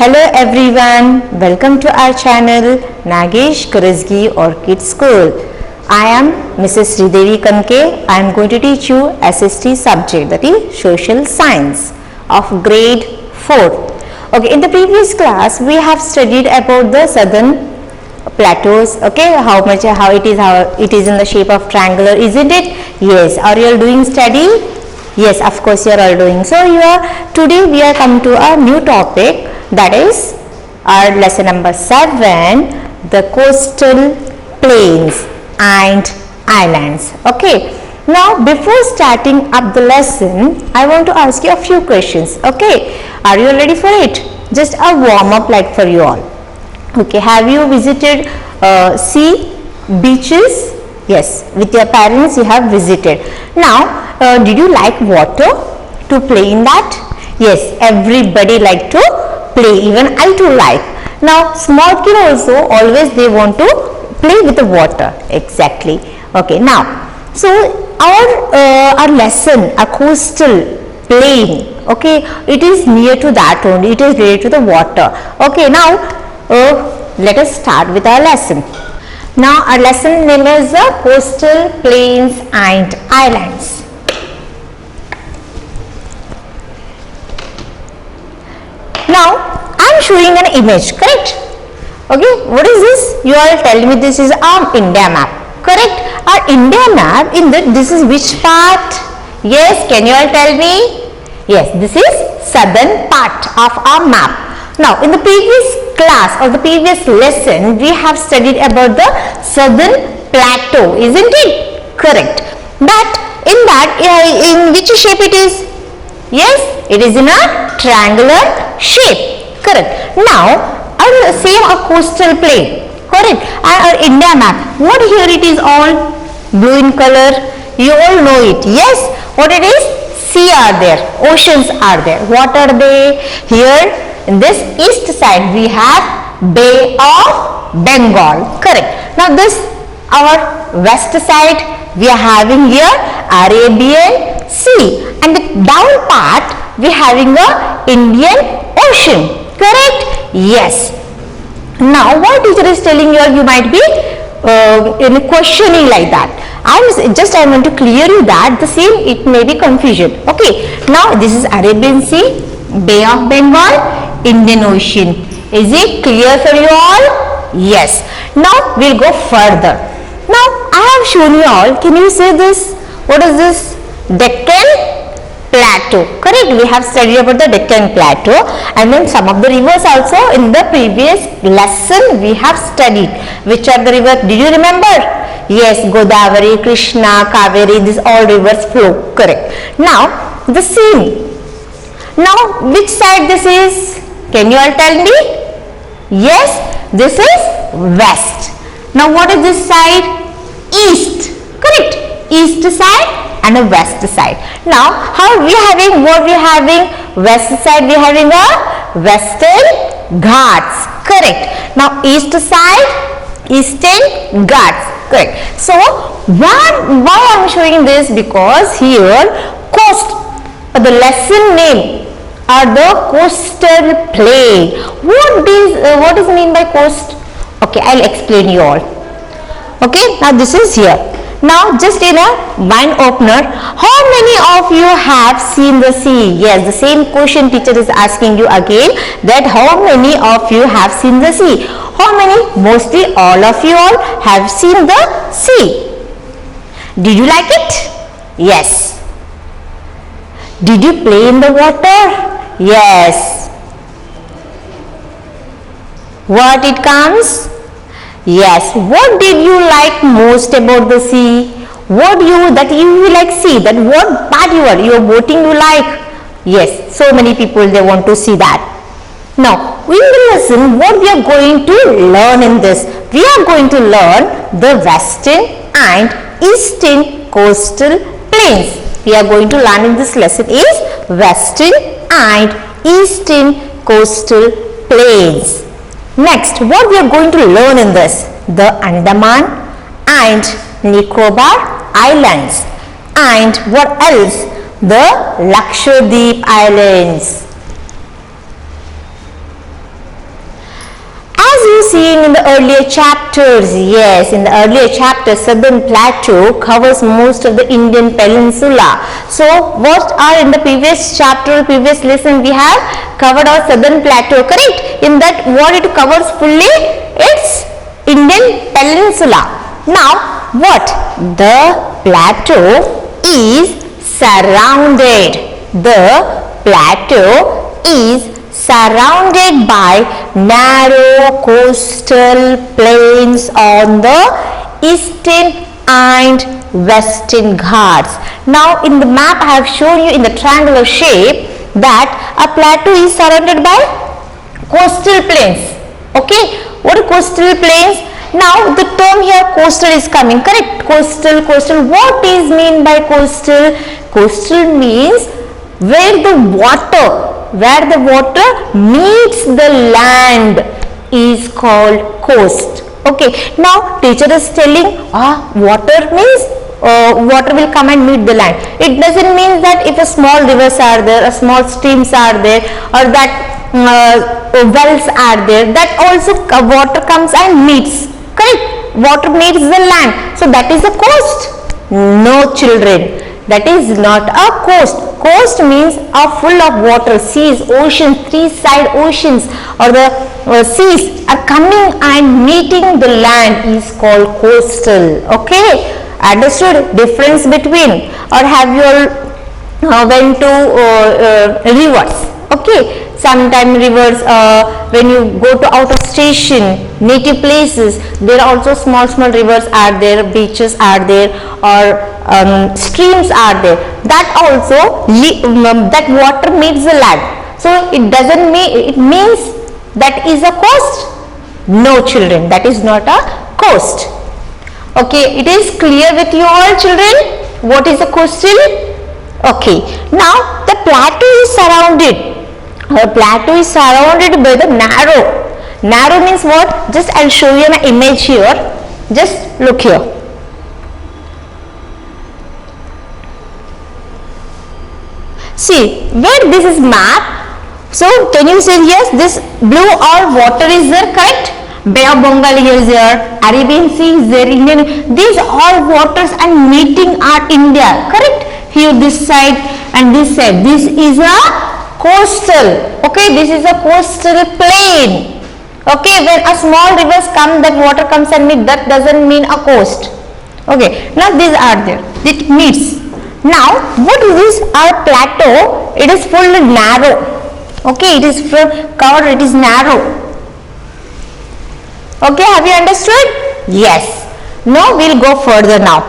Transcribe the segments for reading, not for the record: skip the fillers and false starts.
Hello everyone, welcome to our channel Nagesh Kurazgi Orchid School. I am Mrs. Sridevi Kanke. I am going to teach you SST subject, that is Social Science of grade 4. Okay, in the previous class we have studied about the southern plateaus. Okay, how it is in the shape of triangular, isn't it? Yes. Are you all doing study? Yes, of course you are all doing. So today we are come to a new topic, that is our lesson number 7, the coastal plains and islands. Okay, now before starting up the lesson I want to ask you a few questions. Okay, are you ready for it? Just a warm up like for you all. Okay, have you visited sea, beaches? Yes, with your parents you have visited. Now did you like water to play in that? Yes, everybody like to play, even I too like. Now small kid also always they want to play with the water. Exactly. Okay, now so our lesson, a coastal plain, okay, it is near to that only, it is related to the water. Okay, now let us start with our lesson. Now our lesson name is the coastal plains and islands. Now I am showing an image, correct? Okay, what is this? You all tell me. This is our India map, correct? Our India map, in this is which part? Yes, can you all tell me? Yes, this is southern part of our map. Now in the previous class or the previous lesson we have studied about the southern plateau, isn't it? Correct. But in that, in which shape it is? Yes, it is in a triangular shape. Correct. Now same a coastal plain, correct, and our India map, what here it is all blue in color, you all know it. Yes, what it is? Sea are there, oceans are there. What are they? Here in this east side we have Bay of Bengal, correct. Now this our west side we are having here Arabian Sea, and the down part we are having a Indian Ocean, correct? Yes. Now what teacher is telling you might be in questioning like that. I want to clear you that the same, it may be confusion. Okay, now this is Arabian Sea, Bay of Bengal, Indian Ocean. Is it clear for you all? Yes. Now we'll go further. Now I have shown you all, can you say this? What is this? Deccan Plateau, correct? We have studied about the Deccan Plateau, and then some of the rivers also in the previous lesson we have studied. Which are the rivers? Did you remember? Yes, Godavari, Krishna, Kaveri, these all rivers flow, correct. Now the same. Now which side this is? Can you all tell me? Yes, this is west. Now what is this side? East, correct? East side and a west side. Now how we are having, what we are having? West side we are having a Western Ghats, correct. Now east side, Eastern Ghats, correct. So why I am showing this? Because here coast, the lesson name are the coastal plain. What is mean by coast? Okay, I'll explain you all. Okay, now this is here. Now just in a mind opener, how many of you have seen the sea? Yes, the same question teacher is asking you again, that how many of you have seen the sea? How many? Mostly all of you all have seen the sea. Did you like it? Yes. Did you play in the water? Yes. What it comes? Yes. What did you like most about the sea? What you like sea? That what part you are voting you like? Yes. So many people they want to see that. Now in the lesson, what we are going to learn in this? We are going to learn the western and eastern coastal plains. We are going to learn in this lesson is western and eastern coastal plains. Next, what we are going to learn in this? The Andaman and Nicobar Islands, and what else? The Lakshadweep Islands. seen in the earlier chapters. Yes, in the earlier chapters, Southern Plateau covers most of the Indian peninsula. So what are in the previous chapter, previous lesson, we have covered our Southern Plateau, correct? In that, what it covers fully? It's Indian peninsula. Now, what? The plateau is surrounded. The plateau is surrounded by narrow coastal plains on the eastern and western Ghats. Now in the map I have shown you in the triangular shape that a plateau is surrounded by coastal plains. Okay, what are coastal plains? Now the term here coastal is coming, correct? Coastal. What is mean by coastal? Coastal means where the water meets the land is called coast. Okay, now teacher is telling water means water will come and meet the land. It doesn't mean that if a small rivers are there, a small streams are there, or that wells are there, that also water comes and meets, correct? Water meets the land, so that is a coast? No children, that is not a coast. Coast means full of water, seas, oceans, three-side oceans, or the seas are coming and meeting the land is called coastal. Okay, understood difference between? Or have you all went to rivers? Okay, sometimes rivers, when you go to out of station, native places, there are also small rivers are there, beaches are there, or streams are there. That also that water meets the land. So it doesn't mean, it means that is a coast? No children, that is not a coast. Okay, it is clear with you all children what is a coastal? Okay, now the plateau is surrounded. Our plateau is surrounded by the narrow. Narrow means what? Just I'll show you an image here. Just look here. See, where this is map. So can you say yes, this blue or water is there, correct? Bay of Bengal is there, Arabian Sea is there, Indian. These all waters and meeting are India, correct? Here this side and this side. This is a coastal. Okay, this is a coastal plain. Okay, when a small rivers come, that water comes and meet, that doesn't mean a coast. Okay, now these are there, it meets. Now what is this? Our plateau, it is full narrow. Okay, it is covered, it is narrow. Okay, have you understood? Yes. Now we'll go further now.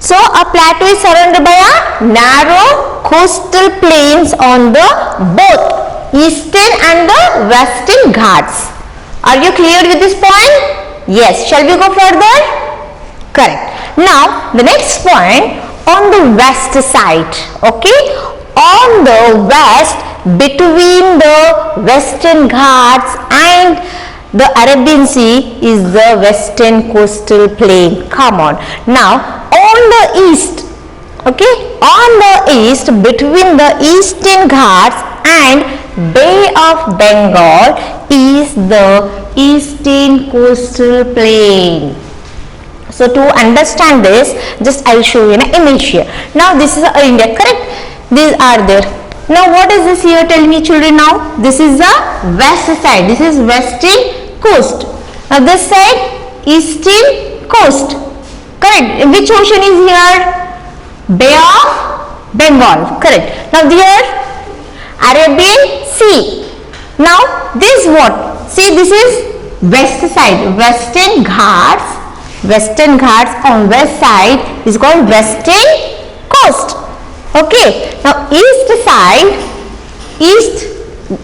So a plateau is surrounded by a narrow coastal plains on the both eastern and the western Ghats. Are you clear with this point? Yes. Shall we go further? Correct. Now the next point, on the west side. Okay, on the west, between the western Ghats and the Arabian Sea is the western coastal plain. Come on. Now on the east, okay, on the east, between the eastern Ghats and Bay of Bengal is the eastern coastal plain. So to understand this, just I will show you an image here. Now this is India, correct? These are there. Now what is this here? Tell me children now. This is the west side. This is western coast. Now this side eastern coast. Correct. Which ocean is here? Bay of Bengal. Correct. Now here Arabian Sea. Now this what? See, this is west side. Western Ghats. Western Ghats on west side is called western coast. Okay. Now east side,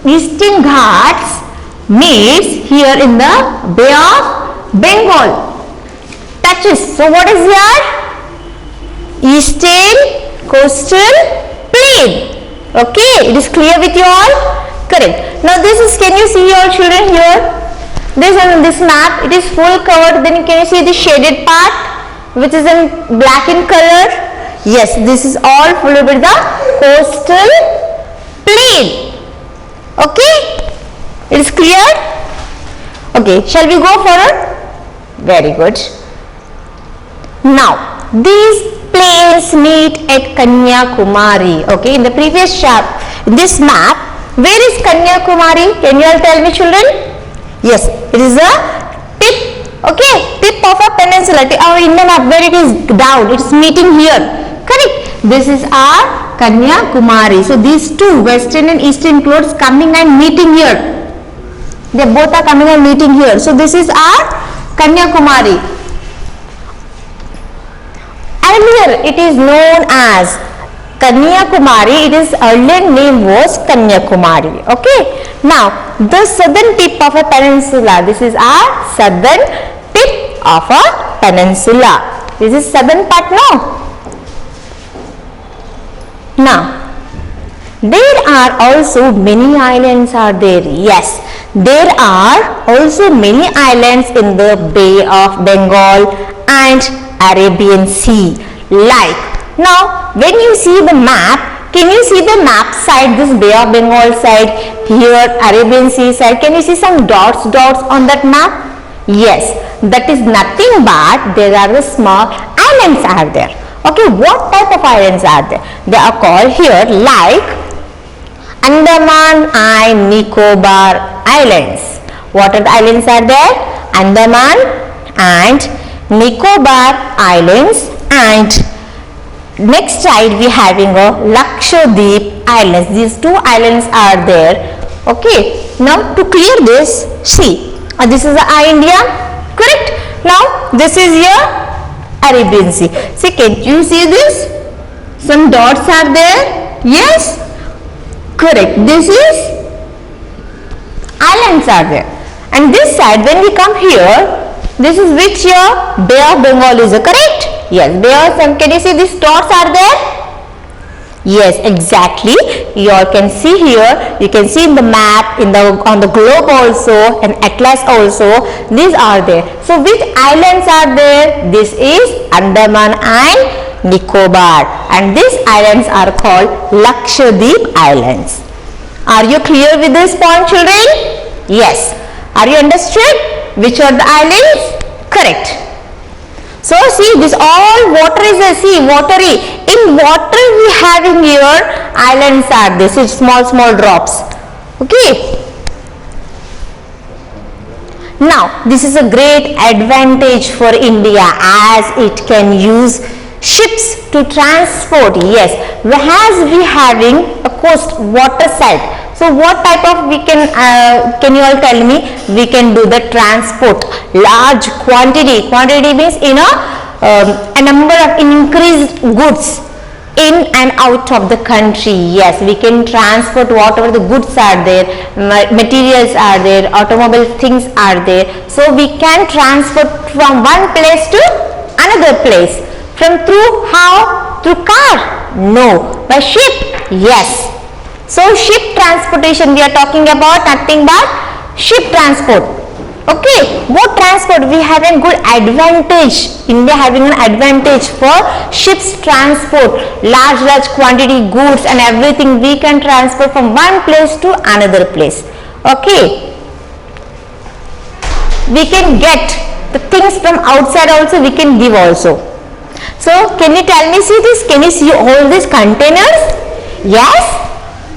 eastern Ghats meets here in the Bay of Bengal. Touches. So what is here? Eastern coastal plain. Okay. It is clear with you all? Correct. Now this is, can you see your children here? This map, it is full covered. Then can you see the shaded part which is in black in color? Yes, this is all full with the coastal plain. Okay, it is clear? Okay, shall we go forward? Very good. Now these planes meet at Kanyakumari. Okay, in the previous this map, where is Kanyakumari? Can you all tell me, children? Yes, it is a tip. Okay, tip of a peninsula. Our Indian map, where it is down, it is meeting here. Correct. This is our Kanyakumari. So these two, western and eastern clouds, coming and meeting here. They both are coming and meeting here. So this is our Kanyakumari. Earlier it is known as Kanyakumari. Its earlier name was Kanyakumari. Okay. Now the southern tip of a peninsula. This is our southern tip of a peninsula. This is southern part now. Now there are also many islands are there. Yes, there are also many islands in the Bay of Bengal and Arabian Sea. Like now when you see the map, can you see the map side, this Bay of Bengal side, here Arabian Sea side, can you see some dots on that map? Yes, that is nothing but there are the small islands are there. Okay, what type of islands are there? They are called here like Andaman and Nicobar Islands. What are the islands are there? Andaman and Nicobar Islands, and next side we having a Lakshadweep Islands. These two islands are there. Okay, now to clear this, see, this is the India, correct? Now this is your Arabian Sea. See, can you see this? Some dots are there. Yes, correct. This is islands are there. And this side, when we come here, this is which your Bay of Bengal is, correct? Yes, Bay of Bengal. Can you see these dots are there? Yes, exactly. You all can see here. You can see in the map, on the globe also, and atlas also. These are there. So which islands are there? This is Andaman and Nicobar, and these islands are called Lakshadweep Islands. Are you clear with this point, children? Yes. Are you understood? Which are the islands? Correct. So see, this all water is a sea, watery. In water we having here islands are this is small drops. Okay. Now this is a great advantage for India as it can use ships to transport. Yes, as we having a coast water side. So what type of we can you all tell me? We can do the transport large quantity. Quantity means a number of increased goods in and out of the country. Yes, we can transport whatever the goods are there, materials are there, automobile things are there. So we can transport from one place to another place. From through how? Through car? No. By ship? Yes. So ship transportation we are talking about, nothing but ship transport. Okay, what transport? We have a good advantage. India having an advantage for ships transport, large quantity goods and everything we can transport from one place to another place. Okay, we can get the things from outside also, we can give also. So can you tell me, see this, can you see all these containers? Yes.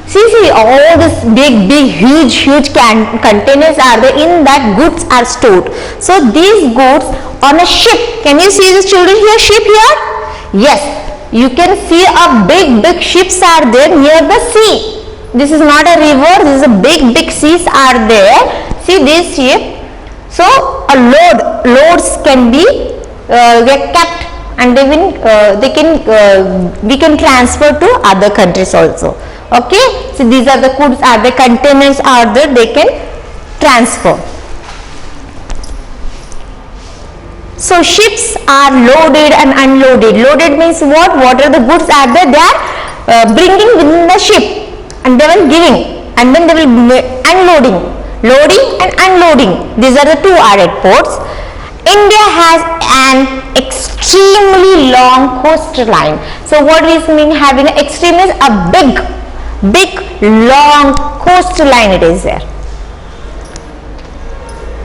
See all these big huge containers are there, in that goods are stored. So these goods on a ship, can you see the children here, ship here? Yes, you can see a big ships are there near the sea. This is not a river, this is a big seas are there. See this ship. So a loads can be get kept, and we can transfer to other countries also. Okay, so these are the goods are the containers are there, they can transfer. So ships are loaded and unloaded. Loaded means what? What are the goods are there? They are bringing within the ship and they will giving, and then they will unloading, loading and unloading. These are the two added ports. India has an extremely long coastline. So what is mean having an extreme is a big long coastline it is there.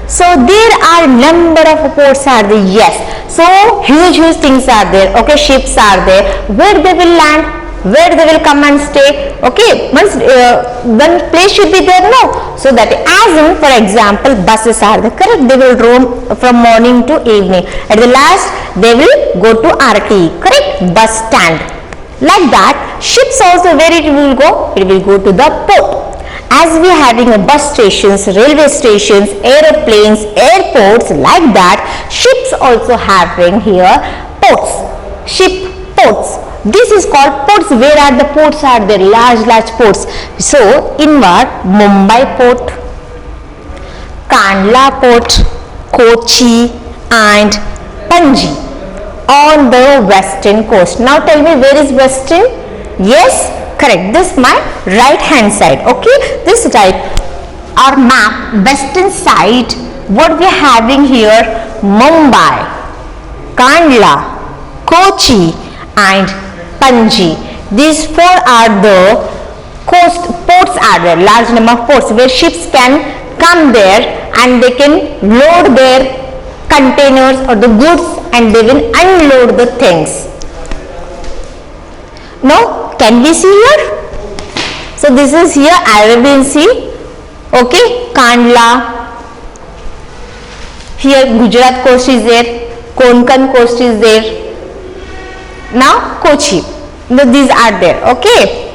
So there are number of ports are there, yes. So huge things are there, okay, ships are there, where they will land, where they will come and stay, okay, once one place should be there, no. So that as in, for example, buses are there, correct, they will roam from morning to evening, at the last they will go to RT, correct, bus stand. Like that, ships also, where it will go, it will go to the port. As we are having a bus stations, railway stations, aeroplanes, airports, like that, ships also having here ports, ship ports. This is called ports. Where are the ports are there? Large ports. So inward, Mumbai port, Kandla port, Kochi and Panji on the western coast. Now tell me, where is western? Yes, correct, this my right hand side, okay, this type our map, western side, what we are having here, Mumbai, Kandla, Kochi and Panji. These four are the coast ports are there, large number of ports where ships can come there and they can load their containers or the goods and they will unload the things. Now can we see here? So this is here Arabian Sea, okay, Kandla, here Gujarat coast is there, Konkan coast is there, now Kochi. Now these are there, okay.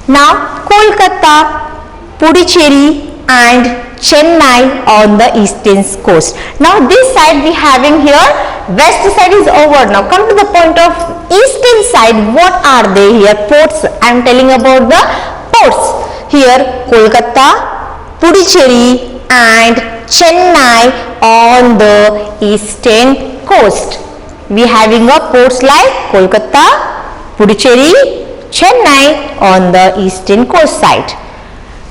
Now Kolkata, Puducherry and Chennai on the eastern coast. Now this side we having here, west side is over. Now come to the point of eastern side, what are they here? Ports, I am telling about the ports. Here Kolkata, Puducherry and Chennai on the eastern coast. We having a ports like Kolkata, Puducherry, Chennai on the eastern coast side.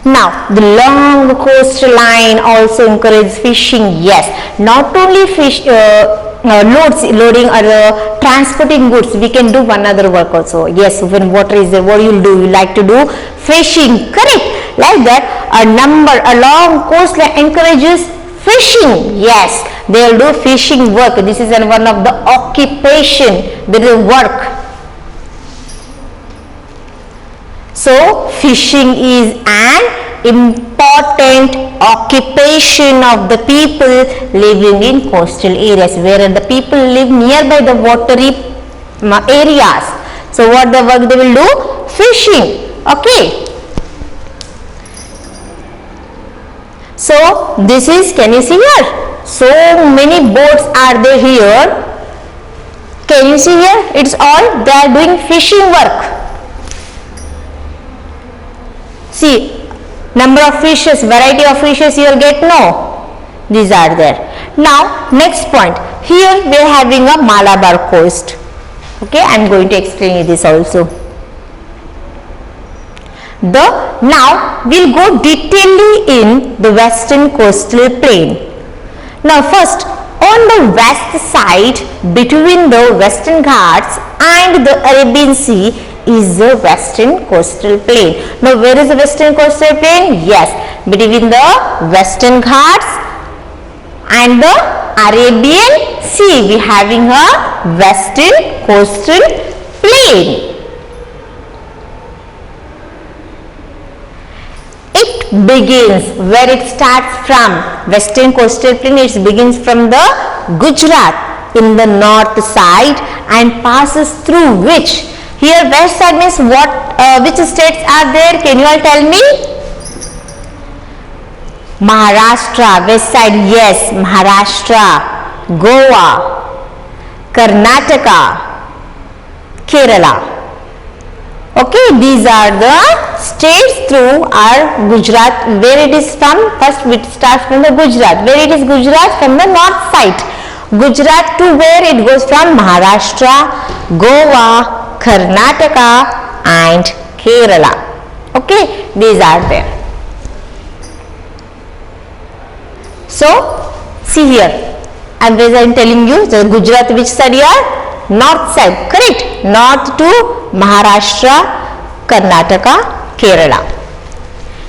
Now the long coastline also encourages fishing, yes, not only fish loading or transporting goods, we can do one other work also, yes, when water is there, what you will do, you like to do fishing, correct, like that a long coastline encourages fishing, yes, they will do fishing work. This is one of the occupation, there is work. So fishing is an important occupation of the people living in coastal areas, where the people live nearby the watery areas. So what the work they will do? Fishing, okay. So this is, can you see here? So many boats are there here. Can you see here? It's all they are doing fishing work. See, number of fishes, variety of fishes you will get, no, these are there. Now next point, here we are having a Malabar coast, okay, I am going to explain you this also. Now we will go detailedly in the western coastal plain. Now first, on the west side between the Western Ghats and the Arabian Sea is the western coastal plain. Now where is the western coastal plain? Yes, between the Western Ghats and the Arabian Sea we having a western coastal plain. It begins, where it starts from, western coastal plain, it begins from the Gujarat in the north side and passes through which, here west side means what, which states are there, can you all tell me? Maharashtra, west side, yes, Maharashtra, Goa, Karnataka, Kerala. Okay, these are the states through our Gujarat, where it is from, first it starts from the Gujarat, where it is Gujarat from the north side, Gujarat to where it goes from Maharashtra, Goa, Karnataka and Kerala. Okay, these are there. So see here, I am telling you the Gujarat which side here, north side, correct? North to Maharashtra, Karnataka, Kerala.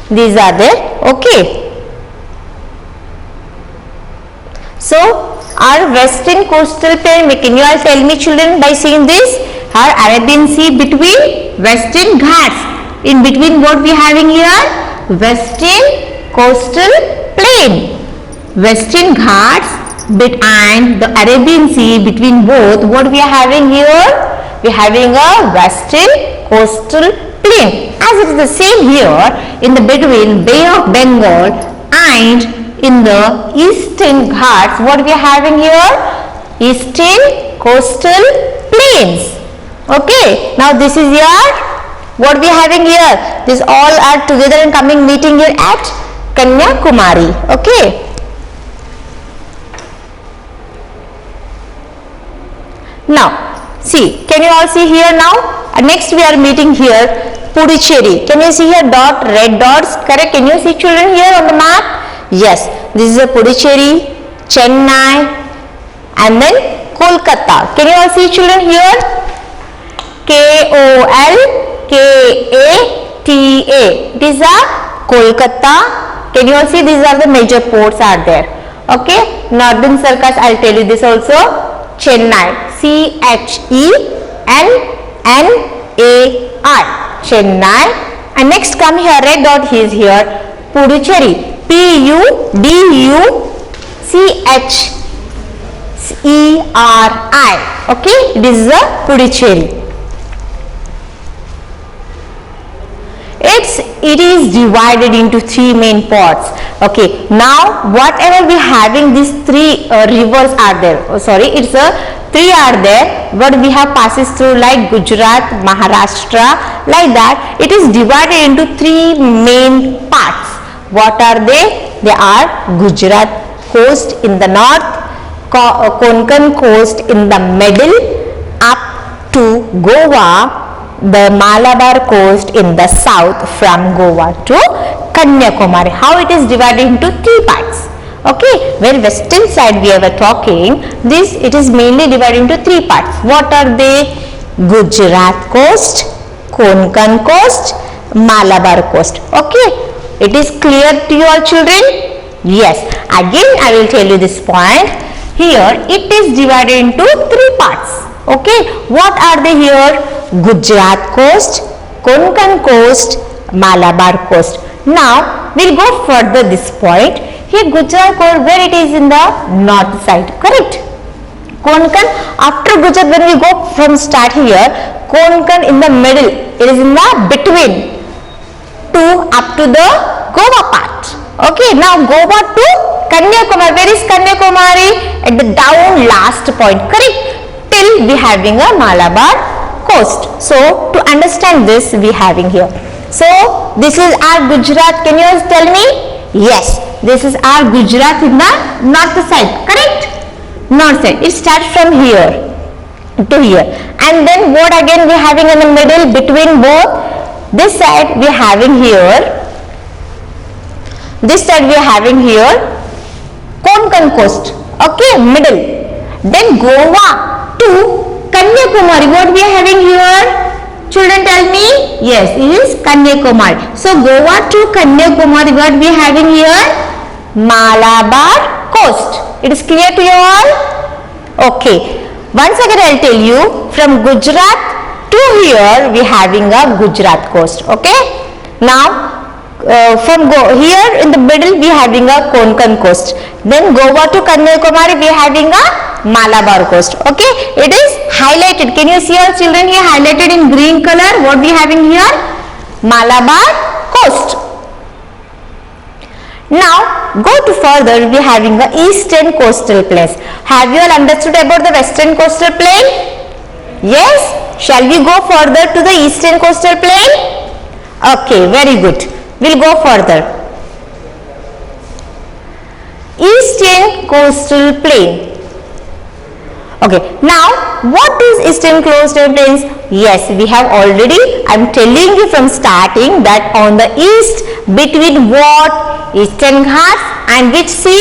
These are there, okay? So our western coastal plain, can you all tell me children by seeing this? Our Arabian Sea between Western Ghats. In between what we having here? Western coastal plain. Western Ghats and the Arabian Sea, between both what we are having here? We are having a western coastal plain. As it is the same here in the between Bay of Bengal and in the Eastern Ghats, what we are having here? Eastern coastal plains. Okay, now this is your, what we are having here? This all are together and coming meeting here at Kanyakumari. Okay. Now, see, can you all see here now? Next we are meeting here Puducherry. Can you see here dot, red dots? Correct. Can you see children here on the map? Yes, this is a Puducherry, Chennai and then Kolkata. Can you all see children here? Kolkata. It is a Kolkata. Can you all see these are the major ports are there? Okay. Northern Circus, I'll tell you this also. Chennai, Chennai. Chennai. And next come here, red dot is here, Puducherry, Puducherry. Okay, this is a Puducherry. It is divided into three main parts. Okay, now whatever we having, these three rivers are there. Oh, sorry, it's a three are there. What we have passes through like Gujarat, Maharashtra, like that. It is divided into three main parts. What are they? They are Gujarat coast in the north, Konkan coast in the middle, up to Goa, the Malabar coast in the south from Goa to Kanyakumari. How it is divided into three parts. Okay, where western side we were talking, this it is mainly divided into three parts. What are they? Gujarat coast, Konkan coast, Malabar coast. Okay, it is clear to you all children? Yes, again I will tell you this point. Here it is divided into three parts. Okay, what are they here? Gujarat coast, Konkan coast, Malabar coast. Now we'll go further this point. Here Gujarat coast, where it is in the north side, correct? Konkan, after Gujarat when we go from start here, Konkan in the middle, it is in the between to up to the Goa part. Okay, now Goa to Kanyakumari. Where is Kanyakumari? At the down last point, correct? Till we having a Malabar coast. So to understand this we having here. So this is our Gujarat. Can you tell me? Yes, this is our Gujarat in the north side, correct? North side. It starts from here to here, and then what again we having in the middle between both? This side we having here. This side we are having here Konkan coast. Okay, middle. Then Goa to Kanyakumari, what we are having here? Children tell me. Yes, it is Kanyakumari. So Goa to Kanyakumari, what we are having here? Malabar coast. It is clear to you all? Okay. Once again I will tell you, from Gujarat to here we are having a Gujarat coast. Okay. Now from here in the middle we are having a Konkan coast. Then Goa to Kanyakumari we are having a Malabar coast. Okay, it is highlighted. Can you see all children here highlighted in green color? What we having here? Malabar coast. Now go to further, we are having the eastern coastal plains. Have you all understood about the western coastal plain? Yes. Shall we go further to the eastern coastal plain? Okay, very good. We'll go further. Eastern coastal plain. Okay, now what is eastern coastal plains? Yes, we have already, I am telling you from starting that on the east between what? Eastern Ghats and which sea?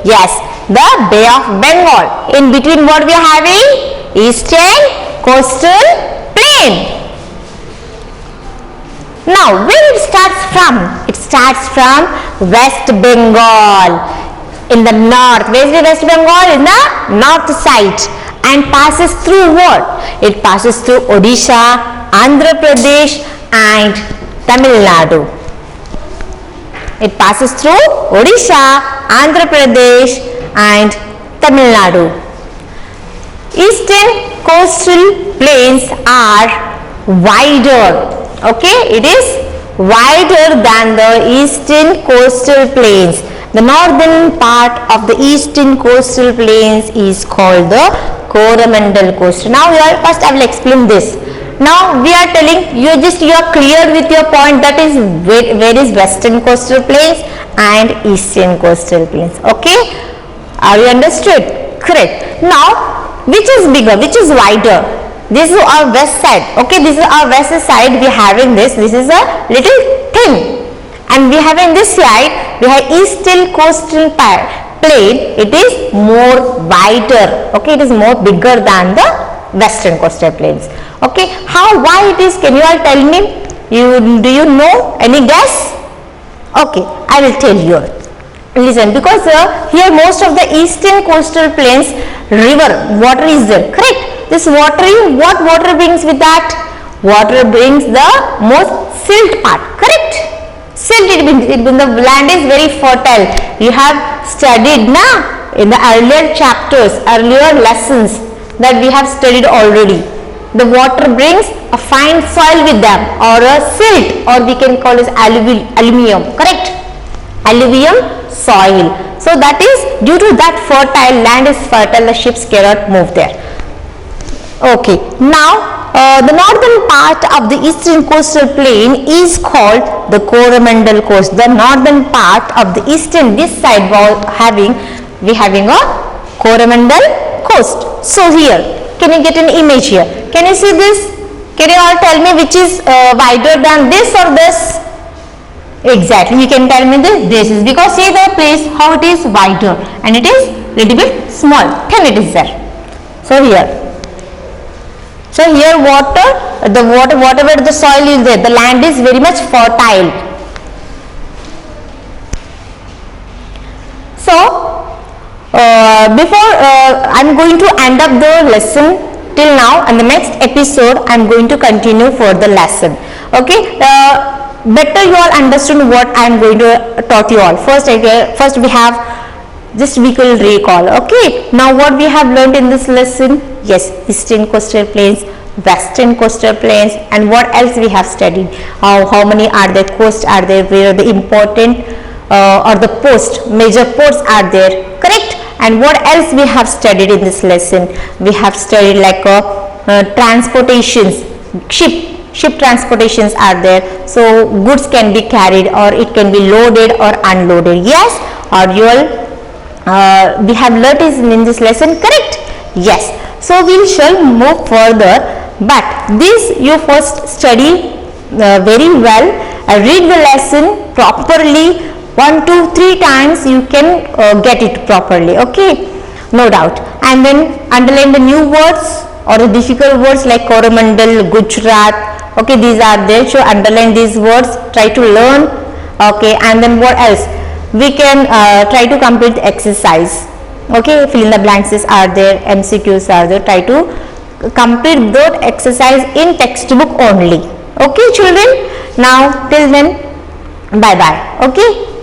Yes, the Bay of Bengal. In between what we are having? Eastern coastal plain. Now where it starts from? It starts from West Bengal in the north. Where is the West Bengal? In the north side, and passes through what? It passes through Odisha, Andhra Pradesh and Tamil Nadu. It passes through Odisha, Andhra Pradesh and Tamil Nadu. Eastern coastal plains are wider. Okay, it is wider than the eastern coastal plains. The northern part of the eastern coastal plains is called the Coromandel coast. Now first I will explain this. Now we are telling you, you are clear with your point, that is where is western coastal plains and eastern coastal plains. Okay, are you understood? Correct. Now which is bigger, which is wider? This is our west side. Okay, this is our west side. We are having this is a little thin, and we have in this side we have eastern coastal plain. It is more wider. Okay, it is more bigger than the western coastal plains. Okay, how, why it is? Can you all tell me? Do you know? Any guess? Okay, I will tell you. Listen, because here most of the eastern coastal plains, river, water is there. Correct. This water, what water brings with that? Water brings the most silt part. Correct. Silt, it means the land is very fertile. You have studied now in the earlier chapters, earlier lessons that we have studied already. The water brings a fine soil with them, or a silt, or we can call it alluvium. Correct. Alluvium soil. So that is due to that fertile land is fertile, the ships cannot move there. Okay, now the northern part of the eastern coastal plain is called the Coromandel coast. The northern part of the eastern, this side we having a Coromandel coast. So here, can you get an image here? Can you see this? Can you all tell me which is wider than this or this? Exactly, you can tell me this is because see the place how it is wider, and it is little bit small, thin it is there. So here whatever the soil is there, the land is very much fertile. So before I am going to end up the lesson till now, and the next episode I am going to continue for the lesson. Okay, better you all understand what I am going to taught you all. First we have just we will recall. Okay, now what we have learned in this lesson? Yes, eastern coastal plains, western coastal plains, and what else we have studied? How many are there? Coasts are there? Where the important or the major ports are there? Correct. And what else we have studied in this lesson? We have studied like transportations, ship transportations are there. So goods can be carried, or it can be loaded or unloaded. Yes, or you all we have learnt in this lesson. Correct. Yes. So we shall move further, but this you first study very well, read the lesson properly 1, 2, 3 times, you can get it properly. Okay, no doubt. And then underline the new words or the difficult words like Coromandel, Gujarat. Okay, these are there, so underline these words, try to learn. Okay, and then what else? We can try to complete the exercise. Okay, fill in the blanks are there, MCQs are there, try to complete that exercise in textbook only. Okay children, now till then bye bye. Okay.